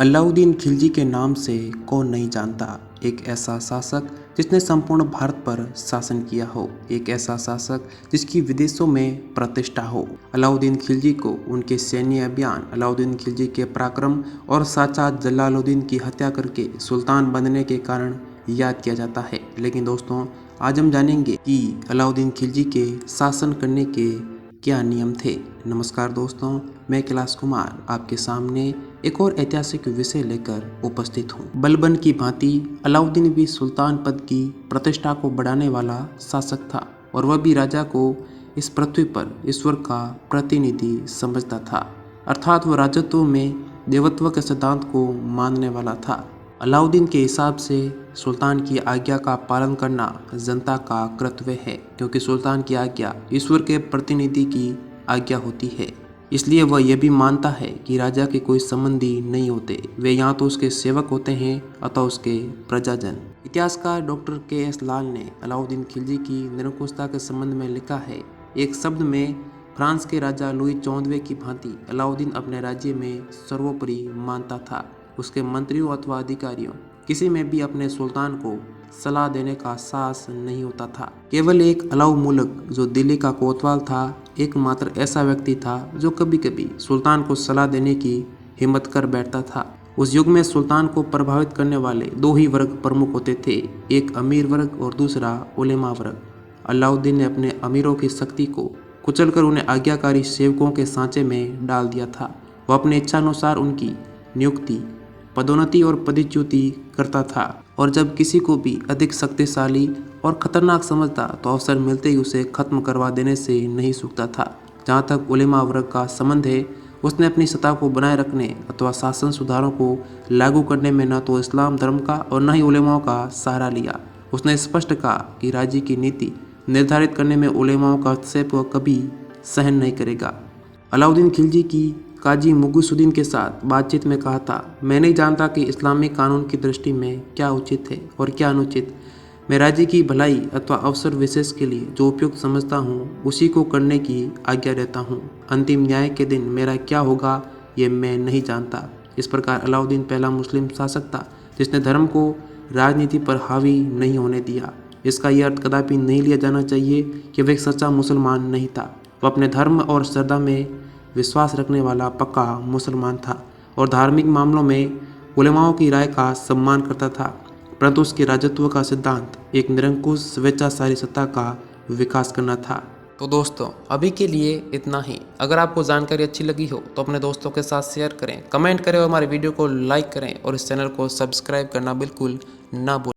अलाउद्दीन खिलजी के नाम से कौन नहीं जानता। एक ऐसा शासक जिसने संपूर्ण भारत पर शासन किया हो, एक ऐसा शासक जिसकी विदेशों में प्रतिष्ठा हो। अलाउद्दीन खिलजी को उनके सैन्य अभियान, अलाउद्दीन खिलजी के पराक्रम और साक्षात जलालुद्दीन की हत्या करके सुल्तान बनने के कारण याद किया जाता है। लेकिन दोस्तों, आज हम जानेंगे कि अलाउद्दीन खिलजी के शासन करने के क्या नियम थे। नमस्कार दोस्तों, मैं कैलाश कुमार आपके सामने एक और ऐतिहासिक विषय लेकर उपस्थित हूँ। बलबन की भांति अलाउद्दीन भी सुल्तान पद की प्रतिष्ठा को बढ़ाने वाला शासक था और वह भी राजा को इस पृथ्वी पर ईश्वर का प्रतिनिधि समझता था, अर्थात वह राजत्व में देवत्व के सिद्धांत को मानने वाला था। अलाउद्दीन के हिसाब से सुल्तान की आज्ञा का पालन करना जनता का कर्तव्य है, क्योंकि सुल्तान की आज्ञा ईश्वर के प्रतिनिधि की आज्ञा होती है। इसलिए वह यह भी मानता है कि राजा के कोई संबंधी नहीं होते, वे यहाँ तो उसके सेवक होते हैं अथवा उसके प्रजाजन। इतिहासकार डॉक्टर के.एस. लाल ने अलाउद्दीन खिलजी की निरंकुशता के संबंध में लिखा है, एक शब्द में फ्रांस के राजा लुई 14वें की भांति अलाउद्दीन अपने राज्य में सर्वोपरि मानता था। उसके मंत्रियों अथवा अधिकारियों किसी में भी अपने सुल्तान को सलाह देने का साहस नहीं होता था। केवल एक अलाउ मुल्क, जो दिल्ली का कोतवाल था, एकमात्र ऐसा व्यक्ति था जो कभी कभी सुल्तान को सलाह देने की हिम्मत कर बैठता था। उस युग में सुल्तान को प्रभावित करने वाले दो ही वर्ग प्रमुख होते थे, एक अमीर वर्ग और दूसरा उलेमा वर्ग। अलाउद्दीन ने अपने अमीरों की शक्ति को कुचलकर उन्हें आज्ञाकारी सेवकों के सांचे में डाल दिया था। वह अपने इच्छानुसार उनकी नियुक्ति, पदोन्नति और पदच्युति करता था, और जब किसी को भी अधिक शक्तिशाली और खतरनाक समझता तो अवसर मिलते ही उसे खत्म करवा देने से नहीं चूकता था। जहाँ तक उलेमा वर्ग का संबंध है, उसने अपनी सत्ता को बनाए रखने अथवा शासन सुधारों को लागू करने में न तो इस्लाम धर्म का और न ही उलेमाओं का सहारा लिया। उसने स्पष्ट कहा कि राज्य की नीति निर्धारित करने में उलेमाओं का हस्तक्षेप वह कभी सहन नहीं करेगा। अलाउद्दीन खिलजी की काजी मुगुसुद्दीन के साथ बातचीत में कहा था, मैं नहीं जानता कि इस्लामी कानून की दृष्टि में क्या उचित है और क्या अनुचित। मैं राज्य की भलाई अथवा अवसर विशेष के लिए जो उपयुक्त समझता हूँ उसी को करने की आज्ञा देता हूँ। अंतिम न्याय के दिन मेरा क्या होगा ये मैं नहीं जानता। इस प्रकार अलाउद्दीन पहला मुस्लिम शासक था जिसने धर्म को राजनीति पर हावी नहीं होने दिया। इसका यह अर्थ कदापि नहीं लिया जाना चाहिए कि वह एक सच्चा मुसलमान नहीं था। वह अपने धर्म और श्रद्धा में विश्वास रखने वाला पक्का मुसलमान था और धार्मिक मामलों में उलेमाओं की राय का सम्मान करता था, परंतु उसके राजत्व का सिद्धांत एक निरंकुश स्वेच्छाचारी सत्ता का विकास करना था। तो दोस्तों, अभी के लिए इतना ही। अगर आपको जानकारी अच्छी लगी हो तो अपने दोस्तों के साथ शेयर करें, कमेंट करें और हमारे वीडियो को लाइक करें और इस चैनल को सब्सक्राइब करना बिल्कुल ना भूलें।